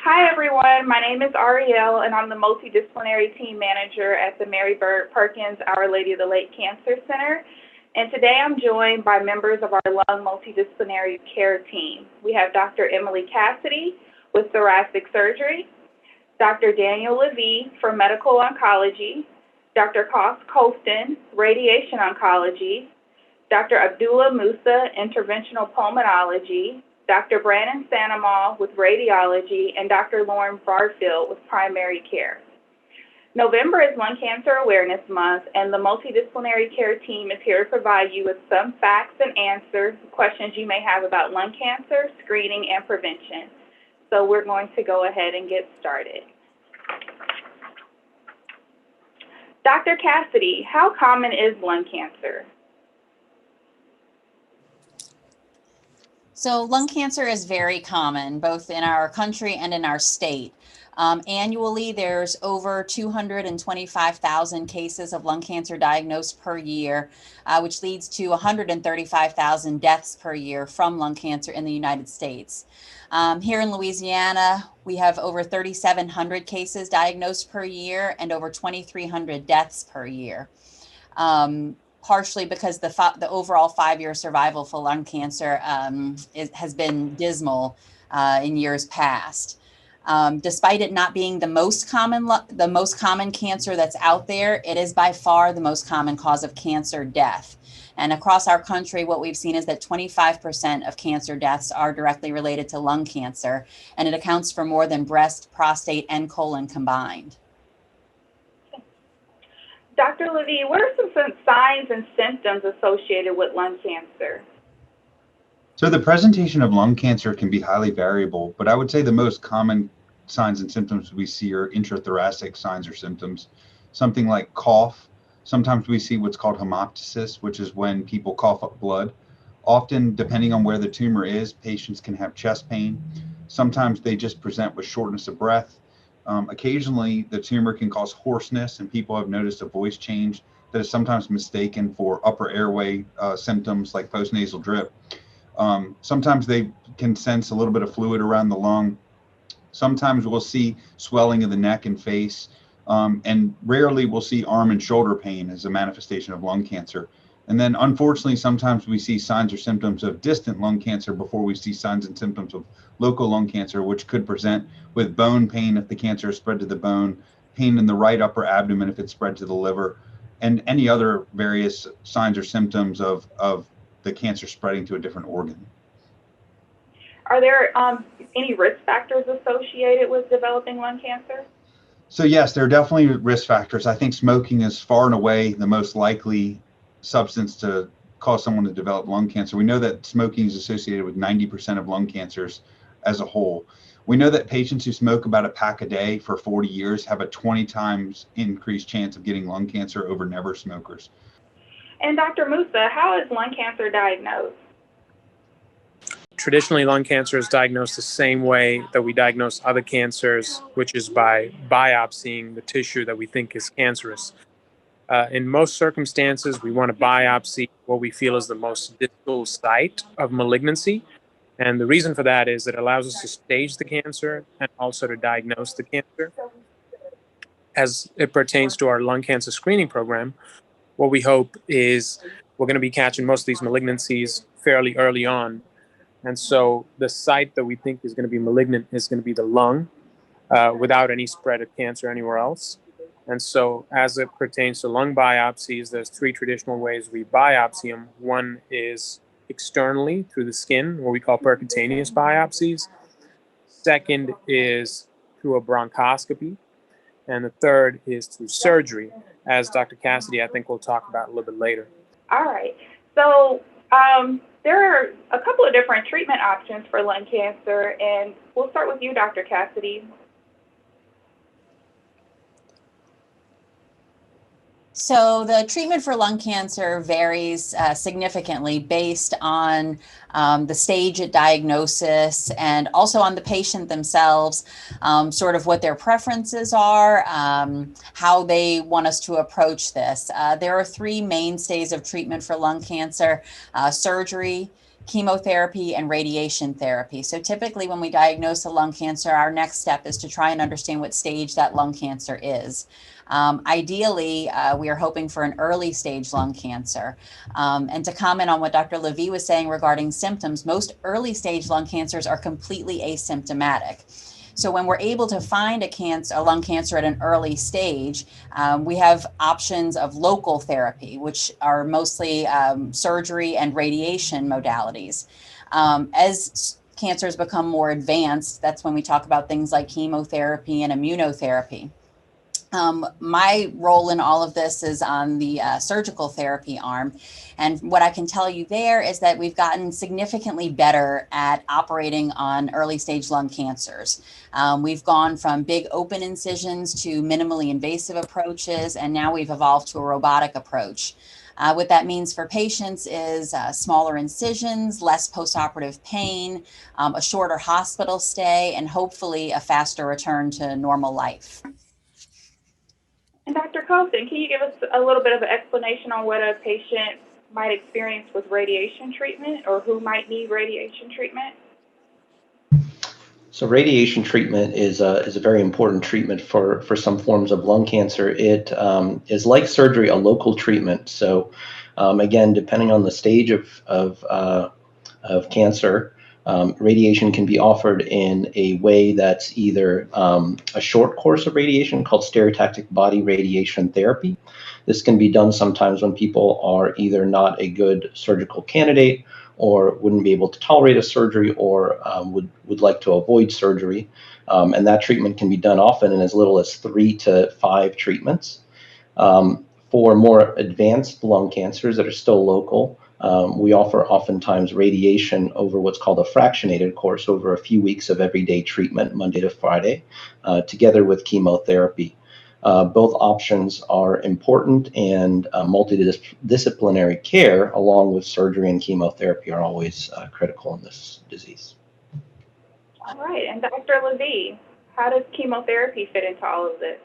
Hi, everyone. My name is Ariel, and I'm the multidisciplinary team manager at the Mary Bird Perkins Our Lady of the Lake Cancer Center. And today I'm joined by members of our lung multidisciplinary care team. We have Dr. Emily Cassidy with thoracic surgery, Dr. Daniel Levy for medical oncology, Dr. Koss Colston, radiation oncology, Dr. Abdullah Musa, interventional pulmonology, Dr. Brandon Sandomal with radiology, and Dr. Lauren Barfield with primary care. November is Lung Cancer Awareness Month, and the multidisciplinary care team is here to provide you with some facts and answer questions you may have about lung cancer, screening, and prevention. So we're going to go ahead and get started. Dr. Cassidy, how common is lung cancer? So lung cancer is very common, both in our country and in our state. Annually, there's over 225,000 cases of lung cancer diagnosed per year, which leads to 135,000 deaths per year from lung cancer in the United States. Here in Louisiana, we have over 3,700 cases diagnosed per year and over 2,300 deaths per year. Partially because the overall 5-year survival for lung cancer has been dismal in years past. Despite it not being the most common cancer that's out there, it is by far the most common cause of cancer death. And across our country, what we've seen is that 25% of cancer deaths are directly related to lung cancer, and it accounts for more than breast, prostate, and colon combined. Dr. Levy, what are some signs and symptoms associated with lung cancer? So the presentation of lung cancer can be highly variable, but I would say the most common signs and symptoms we see are intrathoracic signs or symptoms, something like cough. Sometimes we see what's called hemoptysis, which is when people cough up blood. Often, depending on where the tumor is, patients can have chest pain. Sometimes they just present with shortness of breath. Occasionally, the tumor can cause hoarseness, and people have noticed a voice change that is sometimes mistaken for upper airway symptoms like postnasal drip. Sometimes they can sense a little bit of fluid around the lung. Sometimes we'll see swelling of the neck and face, and rarely we'll see arm and shoulder pain as a manifestation of lung cancer. And then unfortunately, sometimes we see signs or symptoms of distant lung cancer before we see signs and symptoms of local lung cancer, which could present with bone pain if the cancer is spread to the bone, pain in the right upper abdomen if it's spread to the liver, and any other various signs or symptoms of the cancer spreading to a different organ. Are there any risk factors associated with developing lung cancer? So yes, there are definitely risk factors. I think smoking is far and away the most likely substance to cause someone to develop lung cancer. We know that smoking is associated with 90% of lung cancers as a whole. We know that patients who smoke about a pack a day for 40 years have a 20 times increased chance of getting lung cancer over never smokers. And Dr. Musa, how is lung cancer diagnosed? Traditionally, lung cancer is diagnosed the same way that we diagnose other cancers, which is by biopsying the tissue that we think is cancerous. In most circumstances, we want to biopsy what we feel is the most distal site of malignancy. And the reason for that is it allows us to stage the cancer and also to diagnose the cancer. As it pertains to our lung cancer screening program, what we hope is we're going to be catching most of these malignancies fairly early on. And so the site that we think is going to be malignant is going to be the lung without any spread of cancer anywhere else. And so as it pertains to lung biopsies, there's 3 traditional ways we biopsy them. One is externally through the skin, what we call percutaneous biopsies. Second is through a bronchoscopy. And the third is through surgery, as Dr. Cassidy, I think we'll talk about a little bit later. All right. So there are a couple of different treatment options for lung cancer, and we'll start with you, Dr. Cassidy. So the treatment for lung cancer varies significantly based on the stage at diagnosis and also on the patient themselves, sort of what their preferences are, how they want us to approach this. There are 3 mainstays of treatment for lung cancer: surgery, chemotherapy, and radiation therapy. So typically when we diagnose a lung cancer, our next step is to try and understand what stage that lung cancer is. Ideally, we are hoping for an early stage lung cancer. And to comment on what Dr. Levy was saying regarding symptoms, most early stage lung cancers are completely asymptomatic. So when we're able to find a lung cancer at an early stage, we have options of local therapy, which are mostly surgery and radiation modalities. As cancers become more advanced, that's when we talk about things like chemotherapy and immunotherapy. My role in all of this is on the surgical therapy arm. And what I can tell you there is that we've gotten significantly better at operating on early stage lung cancers. We've gone from big open incisions to minimally invasive approaches, and now we've evolved to a robotic approach. What that means for patients is smaller incisions, less postoperative pain, a shorter hospital stay, and hopefully a faster return to normal life. And Dr. Colston, can you give us a little bit of an explanation on what a patient might experience with radiation treatment, or who might need radiation treatment? So radiation treatment is a very important treatment for some forms of lung cancer. It is like surgery, a local treatment. So again, depending on the stage of cancer, radiation can be offered in a way that's either a short course of radiation called stereotactic body radiation therapy. This can be done sometimes when people are either not a good surgical candidate or wouldn't be able to tolerate a surgery, or would like to avoid surgery. And that treatment can be done often in as little as 3 to 5 treatments. For more advanced lung cancers that are still local, we offer oftentimes radiation over what's called a fractionated course over a few weeks of everyday treatment, Monday to Friday, together with chemotherapy. Both options are important, and multidisciplinary care along with surgery and chemotherapy are always critical in this disease. All right, and Dr. Levy, how does chemotherapy fit into all of this?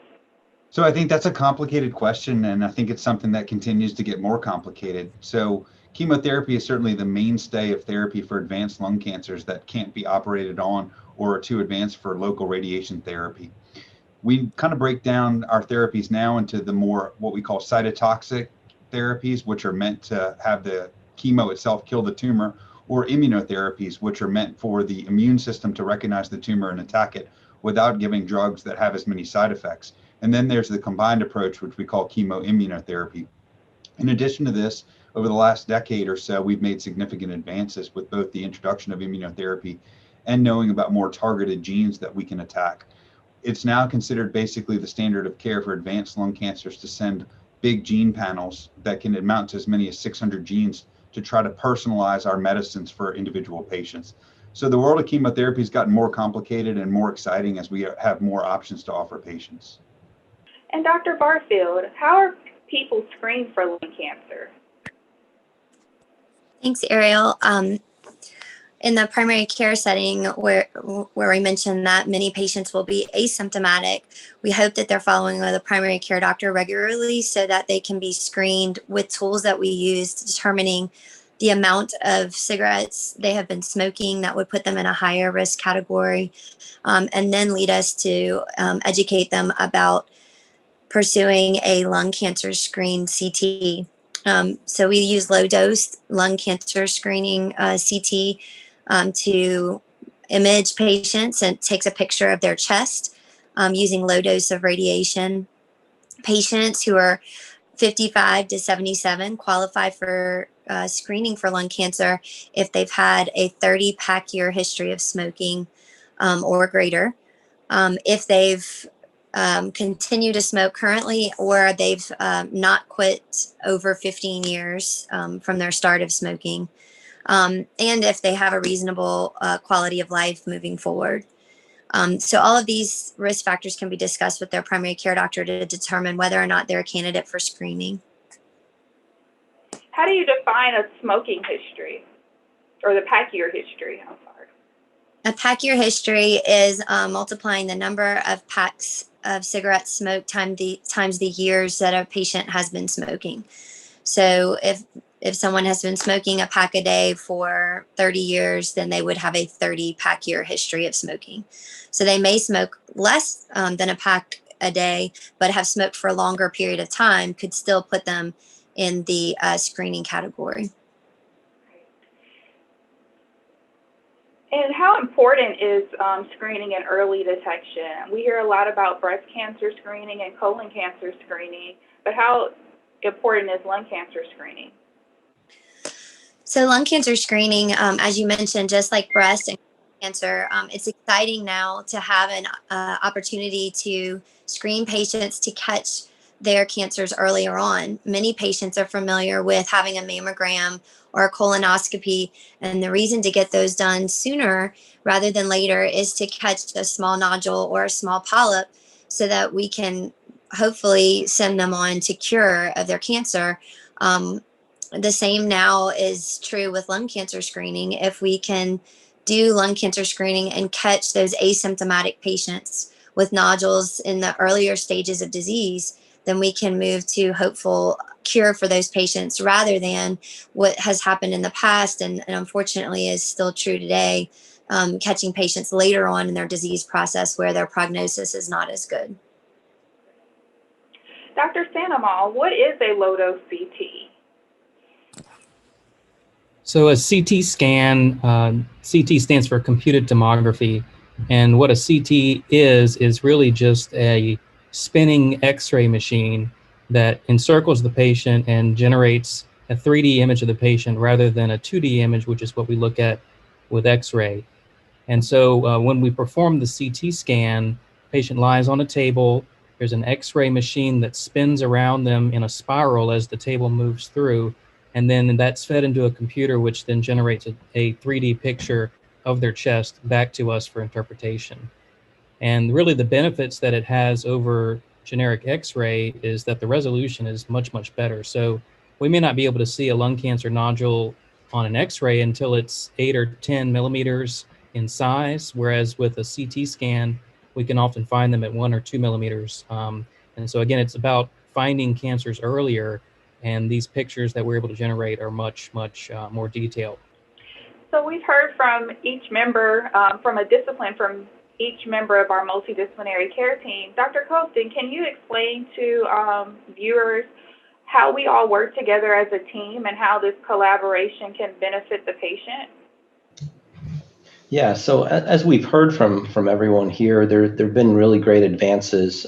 So I think that's a complicated question, and I think it's something that continues to get more complicated. So chemotherapy is certainly the mainstay of therapy for advanced lung cancers that can't be operated on or are too advanced for local radiation therapy. We kind of break down our therapies now into the more what we call cytotoxic therapies, which are meant to have the chemo itself kill the tumor, or immunotherapies, which are meant for the immune system to recognize the tumor and attack it without giving drugs that have as many side effects. And then there's the combined approach, which we call chemoimmunotherapy. In addition to this, over the last decade or so, we've made significant advances with both the introduction of immunotherapy and knowing about more targeted genes that we can attack. It's now considered basically the standard of care for advanced lung cancers to send big gene panels that can amount to as many as 600 genes to try to personalize our medicines for individual patients. So the world of chemotherapy has gotten more complicated and more exciting as we have more options to offer patients. And Dr. Barfield, how are people screened for lung cancer? Thanks, Ariel. In the primary care setting where we mentioned that many patients will be asymptomatic, we hope that they're following with a primary care doctor regularly so that they can be screened with tools that we use, determining the amount of cigarettes they have been smoking that would put them in a higher risk category, and then lead us to educate them about pursuing a lung cancer screen CT. So we use low dose lung cancer screening CT to image patients, and takes a picture of their chest using low dose of radiation. Patients who are 55 to 77 qualify for screening for lung cancer if they've had a 30 pack year history of smoking or greater. If they've continue to smoke currently, or they've not quit over 15 years from their start of smoking, and if they have a reasonable quality of life moving forward. So all of these risk factors can be discussed with their primary care doctor to determine whether or not they're a candidate for screening. How do you define a smoking history, or the pack year history? I'm sorry. A pack year history is multiplying the number of packs of cigarettes smoked times the years that a patient has been smoking. So if if someone has been smoking a pack a day for 30 years, then they would have a 30 pack year history of smoking. So they may smoke less than a pack a day, but have smoked for a longer period of time, could still put them in the screening category. And how important is screening and early detection? We hear a lot about breast cancer screening and colon cancer screening, but how important is lung cancer screening? So lung cancer screening, as you mentioned, just like breast and cancer, it's exciting now to have an opportunity to screen patients to catch their cancers earlier on. Many patients are familiar with having a mammogram or a colonoscopy, and the reason to get those done sooner rather than later is to catch a small nodule or a small polyp so that we can hopefully send them on to cure of their cancer. The same now is true with lung cancer screening. If we can do lung cancer screening and catch those asymptomatic patients with nodules in the earlier stages of disease, then we can move to hopeful cure for those patients rather than what has happened in the past and unfortunately is still true today, catching patients later on in their disease process where their prognosis is not as good. Dr. Sandomal, what is a low-dose CT? So a CT scan, CT stands for computed tomography. And what a CT is really just a spinning X-ray machine that encircles the patient and generates a 3D image of the patient rather than a 2D image, which is what we look at with X-ray. And so when we perform the CT scan, patient lies on a table. There's an X-ray machine that spins around them in a spiral as the table moves through. And then that's fed into a computer, which then generates a 3D picture of their chest back to us for interpretation. And really the benefits that it has over generic X-ray is that the resolution is much, much better. So we may not be able to see a lung cancer nodule on an X-ray until it's 8 or 10 millimeters in size, whereas with a CT scan, we can often find them at 1 or 2 millimeters. And so again, it's about finding cancers earlier, and these pictures that we're able to generate are much, much more detailed. So we've heard from each member, from a discipline, from each member of our multidisciplinary care team. Dr. Colston, can you explain to viewers how we all work together as a team and how this collaboration can benefit the patient? Yeah, so as we've heard from everyone here, there have been really great advances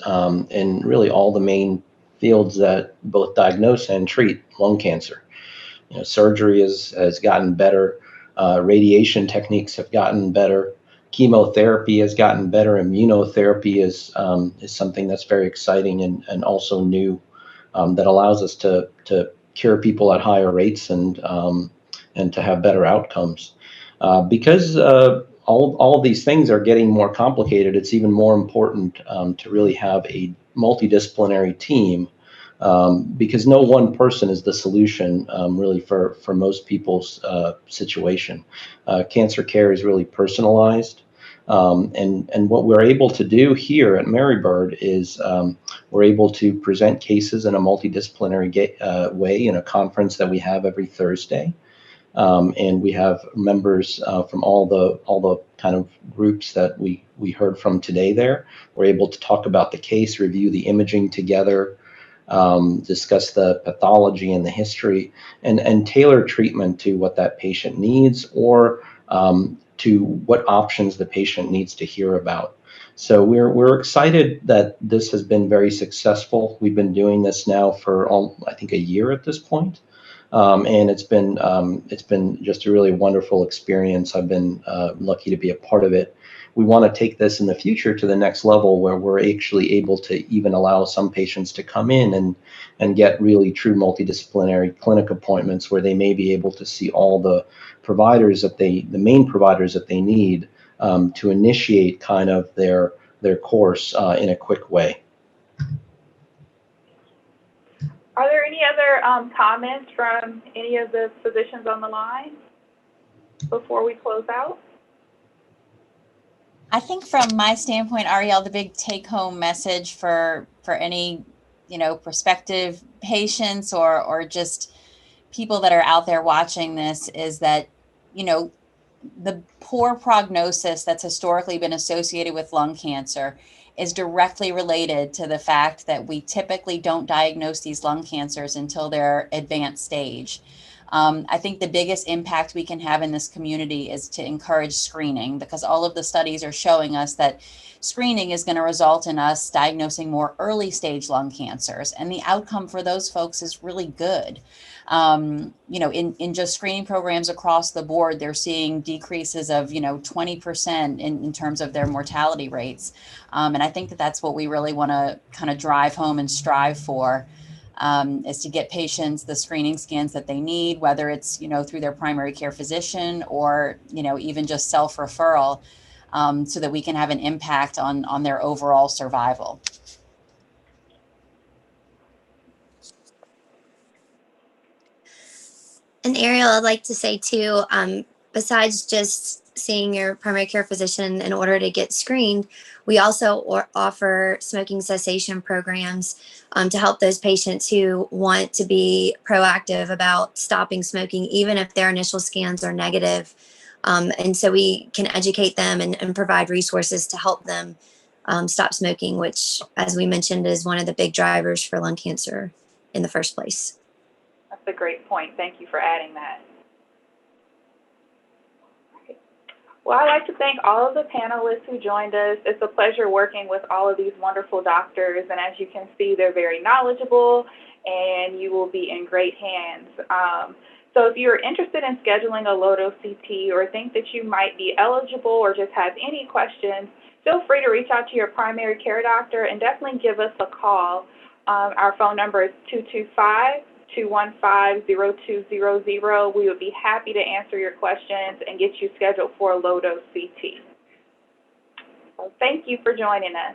in really all the main fields that both diagnose and treat lung cancer. You know, surgery has gotten better, radiation techniques have gotten better, chemotherapy has gotten better, immunotherapy is something that's very exciting and also new, that allows us to cure people at higher rates and to have better outcomes. Because all of these things are getting more complicated, it's even more important to really have a multidisciplinary team, because no one person is the solution really for most people's situation. Cancer care is really personalized. And what we're able to do here at Marybird is we're able to present cases in a multidisciplinary way in a conference that we have every Thursday. And we have members from all the kind of groups that we heard from today there. We're able to talk about the case, review the imaging together, discuss the pathology and the history, and tailor treatment to what that patient needs or to what options the patient needs to hear about. So we're excited that this has been very successful. We've been doing this now for I think a year at this point. And it's been just a really wonderful experience. I've been lucky to be a part of it. We want to take this in the future to the next level where we're actually able to even allow some patients to come in and get really true multidisciplinary clinic appointments where they may be able to see all the providers the main providers that they need to initiate kind of their course in a quick way. Are there any other comments from any of the physicians on the line before we close out? I think from my standpoint, Ariel, the big take-home message for any, prospective patients or just people that are out there watching this is that, you know, the poor prognosis that's historically been associated with lung cancer is directly related to the fact that we typically don't diagnose these lung cancers until they're advanced stage. I think the biggest impact we can have in this community is to encourage screening, because all of the studies are showing us that screening is going to result in us diagnosing more early stage lung cancers. And the outcome for those folks is really good. You know, in just screening programs across the board, they're seeing decreases of, 20% in terms of their mortality rates. And I think that that's what we really want to kind of drive home and strive for. Is to get patients the screening scans that they need, whether it's, through their primary care physician or, even just self-referral, so that we can have an impact on their overall survival. And Ariel, I'd like to say too, besides just seeing your primary care physician in order to get screened, we also offer smoking cessation programs to help those patients who want to be proactive about stopping smoking, even if their initial scans are negative. And so we can educate them and provide resources to help them stop smoking, which, as we mentioned, is one of the big drivers for lung cancer in the first place. That's a great point. Thank you for adding that. Well, I'd like to thank all of the panelists who joined us. It's a pleasure working with all of these wonderful doctors, and as you can see, they're very knowledgeable, and you will be in great hands. So if you're interested in scheduling a low-dose CT or think that you might be eligible or just have any questions, feel free to reach out to your primary care doctor and definitely give us a call. Our phone number is 225-215-0200. We would be happy to answer your questions and get you scheduled for a low-dose CT. So thank you for joining us.